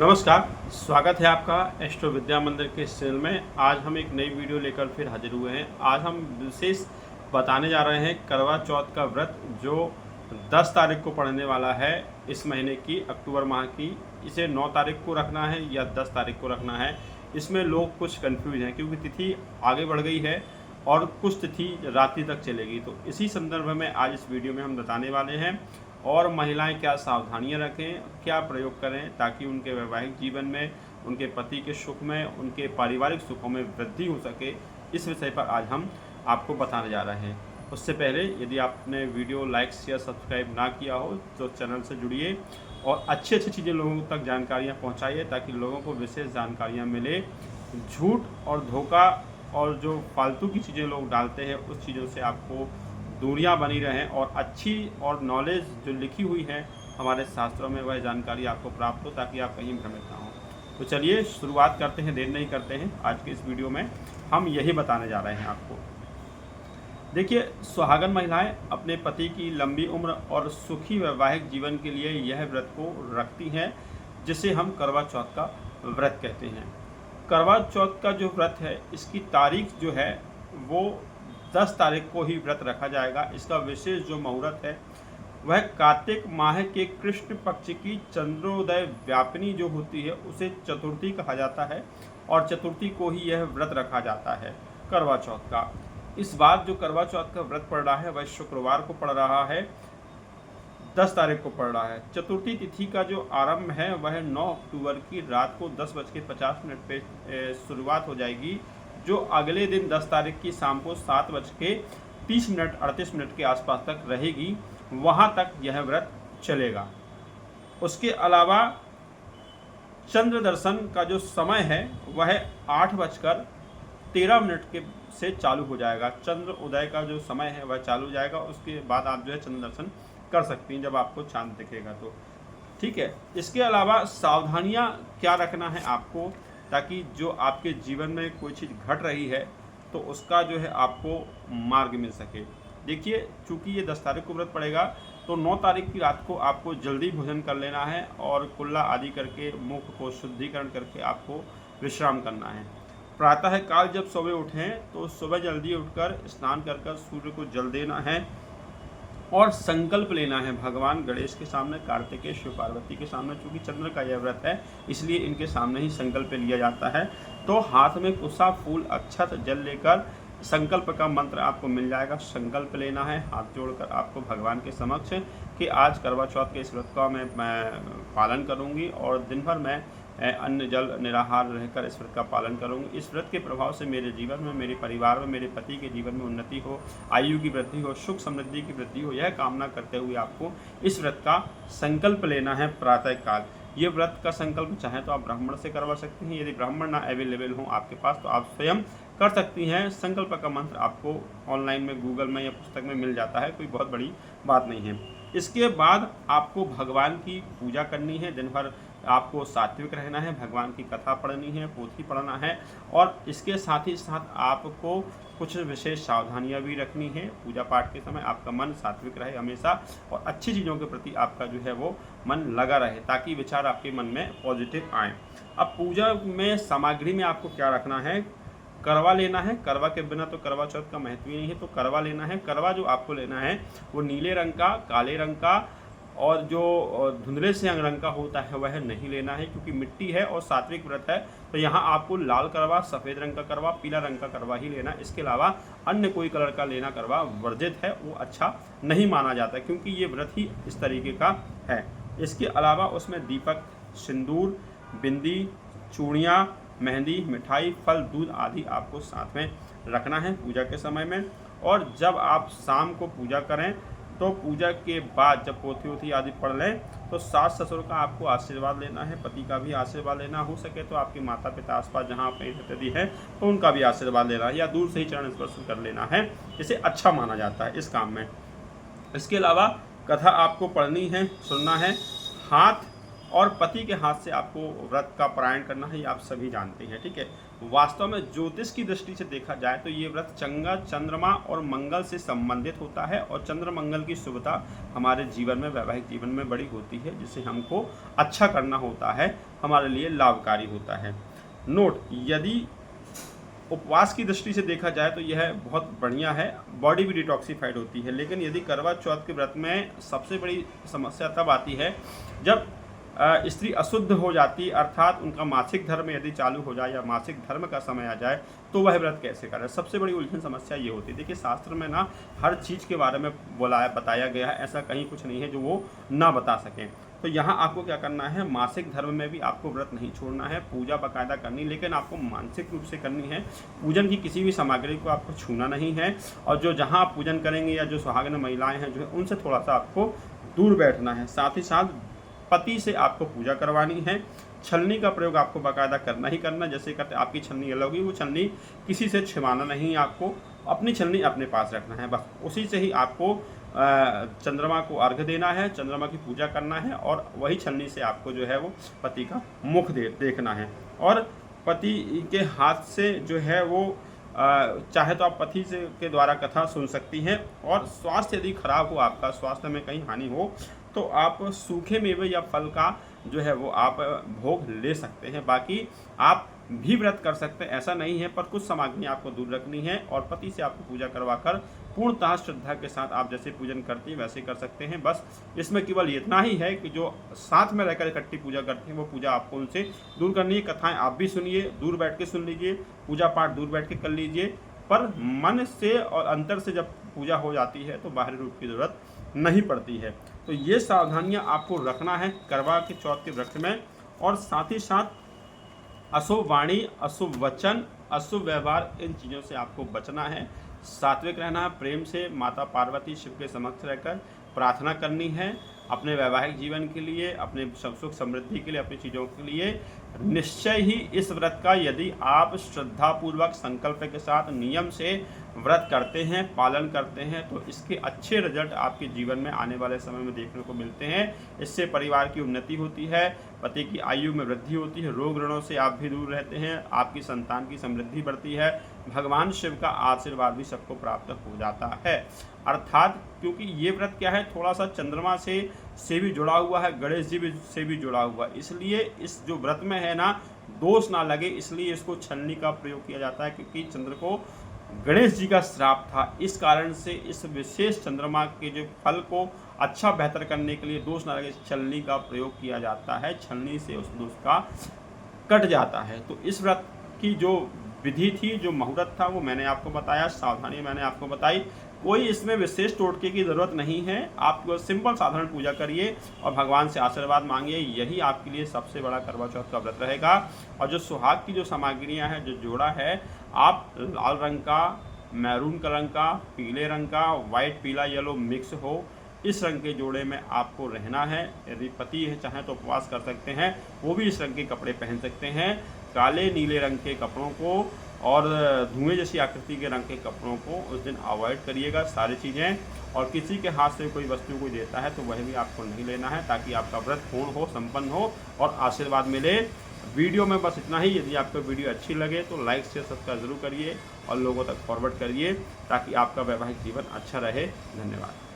नमस्कार, स्वागत है आपका एस्ट्रो विद्या मंदिर के इस चैनल में। आज हम एक नई वीडियो लेकर फिर हाजिर हुए हैं। आज हम विशेष बताने जा रहे हैं करवा चौथ का व्रत जो 10 तारीख को पड़ने वाला है इस महीने की, अक्टूबर माह की। इसे 9 तारीख को रखना है या 10 तारीख को रखना है, इसमें लोग कुछ कंफ्यूज हैं क्योंकि तिथि आगे बढ़ गई है और कुछ तिथि रात्रि तक चलेगी। तो इसी संदर्भ में आज इस वीडियो में हम बताने वाले हैं। और महिलाएं क्या सावधानियां रखें, क्या प्रयोग करें ताकि उनके वैवाहिक जीवन में, उनके पति के सुख में, उनके पारिवारिक सुखों में वृद्धि हो सके, इस विषय पर आज हम आपको बताने जा रहे हैं। उससे पहले यदि आपने वीडियो लाइक शेयर सब्सक्राइब ना किया हो तो चैनल से जुड़िए और अच्छी चीज़ें लोगों तक जानकारियाँ पहुँचाइए ताकि लोगों को विशेष जानकारियाँ मिले। झूठ और धोखा और जो फालतू की चीज़ें लोग डालते हैं उस चीज़ों से आपको दूरियां बनी रहें और अच्छी और नॉलेज जो लिखी हुई है हमारे शास्त्रों में वह जानकारी आपको प्राप्त हो ताकि आप कहीं भ्रमित ना हो। तो चलिए शुरुआत करते हैं, देर नहीं करते हैं। आज के इस वीडियो में हम यही बताने जा रहे हैं आपको। देखिए, सुहागन महिलाएं अपने पति की लंबी उम्र और सुखी वैवाहिक जीवन के लिए यह व्रत को रखती हैं, जिसे हम करवा चौथ का व्रत कहते हैं। करवा चौथ का जो व्रत है इसकी तारीख जो है वो 10 तारीख को ही व्रत रखा जाएगा। इसका विशेष जो मुहूर्त है वह कार्तिक माह के कृष्ण पक्ष की चंद्रोदय व्यापिनी जो होती है उसे चतुर्थी कहा जाता है और चतुर्थी को ही यह व्रत रखा जाता है करवा चौथ का। इस बार जो करवा चौथ का व्रत पड़ रहा है वह शुक्रवार को पड़ रहा है, 10 तारीख को पड़ रहा है। चतुर्थी तिथि का जो आरंभ है वह 9 अक्टूबर की रात को 10:50 पे शुरुआत हो जाएगी, जो अगले दिन 10 तारीख की शाम को 7:30-38 के आसपास तक रहेगी। वहाँ तक यह व्रत चलेगा। उसके अलावा चंद्र दर्शन का जो समय है वह 8:13 के से चालू हो जाएगा। चंद्र उदय का जो समय है वह चालू हो जाएगा। उसके बाद आप जो है चंद्र दर्शन कर सकती हैं जब आपको चांद दिखेगा तो, ठीक है। इसके अलावा सावधानियाँ क्या रखना है आपको ताकि जो आपके जीवन में कोई चीज़ घट रही है तो उसका जो है आपको मार्ग मिल सके। देखिए, चूँकि ये 10 तारीख को व्रत पड़ेगा तो 9 तारीख की रात को आपको जल्दी भोजन कर लेना है और कुल्ला आदि करके मुख को शुद्धिकरण करके आपको विश्राम करना है। प्रातः काल जब सुबह उठें तो सुबह जल्दी उठकर स्नान कर सूर्य को जल देना है और संकल्प लेना है भगवान गणेश के सामने, कार्तिकेय, शिव पार्वती के सामने। चूँकि चंद्र का यह व्रत है इसलिए इनके सामने ही संकल्प लिया जाता है। तो हाथ में कुसा, फूल, अक्षत, जल लेकर संकल्प का मंत्र आपको मिल जाएगा। संकल्प लेना है हाथ जोड़कर आपको भगवान के समक्ष कि आज करवा चौथ के इस व्रत का मैं पालन करूँगी और दिन भर मैं अन्न जल निराहार रहकर इस व्रत का पालन करूँगी। इस व्रत के प्रभाव से मेरे जीवन में, मेरे परिवार में, मेरे पति के जीवन में उन्नति हो, आयु की वृद्धि हो, सुख समृद्धि की वृद्धि हो, यह कामना करते हुए आपको इस व्रत का संकल्प लेना है प्रातः काल। ये व्रत का संकल्प चाहे तो आप ब्राह्मण से करवा सकते हैं। यदि ब्राह्मण ना अवेलेबल हो आपके पास तो आप स्वयं कर सकती हैं। संकल्प का मंत्र आपको ऑनलाइन में, गूगल में या पुस्तक में मिल जाता है, कोई बहुत बड़ी बात नहीं है। इसके बाद आपको भगवान की पूजा करनी है। दिन भर आपको सात्विक रहना है, भगवान की कथा पढ़नी है, पोथी पढ़ना है और इसके साथ ही साथ आपको कुछ विशेष सावधानियां भी रखनी है। पूजा पाठ के समय आपका मन सात्विक रहे हमेशा और अच्छी चीज़ों के प्रति आपका जो है वो मन लगा रहे ताकि विचार आपके मन में पॉजिटिव आए। अब पूजा में सामग्री में आपको क्या रखना है? करवा लेना है। करवा के बिना तो करवा चौथ का महत्व ही नहीं है, तो करवा लेना है। करवा जो आपको लेना है वो नीले रंग का, काले रंग का और जो धुंधले से रंग का होता है वह नहीं लेना है क्योंकि मिट्टी है और सात्विक व्रत है। तो यहाँ आपको लाल करवा, सफ़ेद रंग का करवा, पीला रंग का करवा ही लेना। इसके अलावा अन्य कोई कलर का लेना करवा वर्जित है, वो अच्छा नहीं माना जाता क्योंकि ये व्रत ही इस तरीके का है। इसके अलावा उसमें दीपक, सिंदूर, बिंदी, चूड़ियाँ, मेहंदी, मिठाई, फल, दूध आदि आपको साथ में रखना है पूजा के समय में। और जब आप शाम को पूजा करें तो पूजा के बाद जब पोथी वोथी आदि पढ़ लें तो सास ससुर का आपको आशीर्वाद लेना है, पति का भी आशीर्वाद लेना, हो सके तो आपके माता पिता आसपास जहाँ आपने रहती है तो उनका भी आशीर्वाद लेना है या दूर से ही चरण स्पर्श कर लेना है। इसे अच्छा माना जाता है इस काम में। इसके अलावा कथा आपको पढ़नी है, सुनना है। हाथ और पति के हाथ से आपको व्रत का पारायण करना है, ये आप सभी जानते हैं, ठीक है। वास्तव में ज्योतिष की दृष्टि से देखा जाए तो ये व्रत चंद्रमा और मंगल से संबंधित होता है और चंद्र मंगल की शुभता हमारे जीवन में, वैवाहिक जीवन में बड़ी होती है, जिसे हमको अच्छा करना होता है। हमारे लिए लाभकारी होता है। नोट, यदि उपवास की दृष्टि से देखा जाए तो यह बहुत बढ़िया है, बॉडी भी डिटॉक्सिफाइड होती है। लेकिन यदि करवा चौथ के व्रत में सबसे बड़ी समस्या तब आती है जब स्त्री अशुद्ध हो जाती, अर्थात उनका मासिक धर्म यदि चालू हो जाए या मासिक धर्म का समय आ जाए तो वह व्रत कैसे करे। सबसे बड़ी उलझन समस्या ये होती है। देखिए शास्त्र में ना हर चीज़ के बारे में बताया गया है, ऐसा कहीं कुछ नहीं है जो वो ना बता सकें। तो यहाँ आपको क्या करना है, मासिक धर्म में भी आपको व्रत नहीं छोड़ना है, पूजा बाकायदा करनी, लेकिन आपको मानसिक रूप से करनी है। पूजन की किसी भी सामग्री को आपको छूना नहीं है, और जो जहाँ आप पूजन करेंगे या जो सुहागिन महिलाएं हैं जो है उनसे थोड़ा सा आपको दूर बैठना है। साथ ही साथ पति से आपको पूजा करवानी है। छलनी का प्रयोग आपको बाकायदा करना ही करना, जैसे करते आपकी छलनी अलग होगी, वो छलनी किसी से छिपाना नहीं, आपको अपनी छलनी अपने पास रखना है, बस उसी से ही आपको चंद्रमा को अर्घ्य देना है, चंद्रमा की पूजा करना है, और वही छलनी से आपको जो है वो पति का मुख देखना है। और पति के हाथ से जो है वो चाहे तो आप पति से के द्वारा कथा सुन सकती हैं। और स्वास्थ्य यदि खराब हो, आपका स्वास्थ्य में कहीं हानि हो, तो आप सूखे मेवे या फल का जो है वो आप भोग ले सकते हैं। बाकी आप भी व्रत कर सकते हैं, ऐसा नहीं है, पर कुछ सामग्री आपको दूर रखनी है, और पति से आपको पूजा करवाकर पूर्णतः श्रद्धा के साथ आप जैसे पूजन करती हैं वैसे कर सकते हैं। बस इसमें केवल इतना ही है कि जो साथ में रहकर इकट्ठी पूजा करते हैं वो पूजा आपको उनसे दूर करनी है। कथाएं आप भी सुनिए, दूर बैठ के सुन लीजिए, पूजा पाठ दूर बैठ के कर लीजिए, पर मन से और अंतर से जब पूजा हो जाती है तो बाहरी रूप की जरूरत नहीं पड़ती है। तो ये सावधानियां आपको रखना है करवा के चौथ के व्रत में। और साथ ही साथ अशुभ वाणी, अशुभ वचन, अशुभ व्यवहार, इन चीज़ों से आपको बचना है। सात्विक रहना है, प्रेम से माता पार्वती शिव के समक्ष रहकर प्रार्थना करनी है अपने वैवाहिक जीवन के लिए, अपने सुख समृद्धि के लिए, अपनी चीज़ों के लिए। निश्चय ही इस व्रत का यदि आप श्रद्धापूर्वक संकल्प के साथ नियम से व्रत करते हैं, पालन करते हैं, तो इसके अच्छे रिजल्ट आपके जीवन में आने वाले समय में देखने को मिलते हैं। इससे परिवार की उन्नति होती है, पति की आयु में वृद्धि होती है, रोग ऋणों से आप भी दूर रहते हैं, आपकी संतान की समृद्धि बढ़ती है, भगवान शिव का आशीर्वाद भी सबको प्राप्त हो जाता है। अर्थात क्योंकि ये व्रत क्या है, थोड़ा सा चंद्रमा से भी जुड़ा हुआ है, गणेश जी से भी जुड़ा हुआ है, इसलिए इस जो व्रत में है ना दोष ना लगे, इसलिए इसको छलनी का प्रयोग किया जाता है। क्योंकि चंद्र को गणेश जी का श्राप था, इस कारण से इस विशेष चंद्रमा के जो फल को अच्छा बेहतर करने के लिए दोष ना लगे, छलनी का प्रयोग किया जाता है। छलनी से उस दोष का कट जाता है। तो इस व्रत की जो विधि थी, जो मुहूर्त था, वो मैंने आपको बताया, सावधानी मैंने आपको बताई। कोई इसमें विशेष टोटके की ज़रूरत नहीं है, आप सिंपल साधारण पूजा करिए और भगवान से आशीर्वाद मांगिए, यही आपके लिए सबसे बड़ा करवा चौथ का व्रत रहेगा। और जो सुहाग की जो सामग्रियां हैं, जो जोड़ा है, आप लाल रंग का, मैरून का रंग का, पीले रंग का, वाइट पीला येलो मिक्स हो, इस रंग के जोड़े में आपको रहना है। यदि पति है चाहे तो उपवास कर सकते हैं, वो भी इस रंग के कपड़े पहन सकते हैं। काले नीले रंग के कपड़ों को और धुएं जैसी आकृति के रंग के कपड़ों को उस दिन अवॉइड करिएगा सारी चीज़ें। और किसी के हाथ से कोई वस्तु कोई देता है तो वह भी आपको नहीं लेना है, ताकि आपका व्रत पूर्ण हो, संपन्न हो और आशीर्वाद मिले। वीडियो में बस इतना ही। यदि आपको वीडियो अच्छी लगे तो लाइक शेयर सब्सक्राइब जरूर करिए और लोगों तक फॉरवर्ड करिए, ताकि आपका वैवाहिक जीवन अच्छा रहे। धन्यवाद।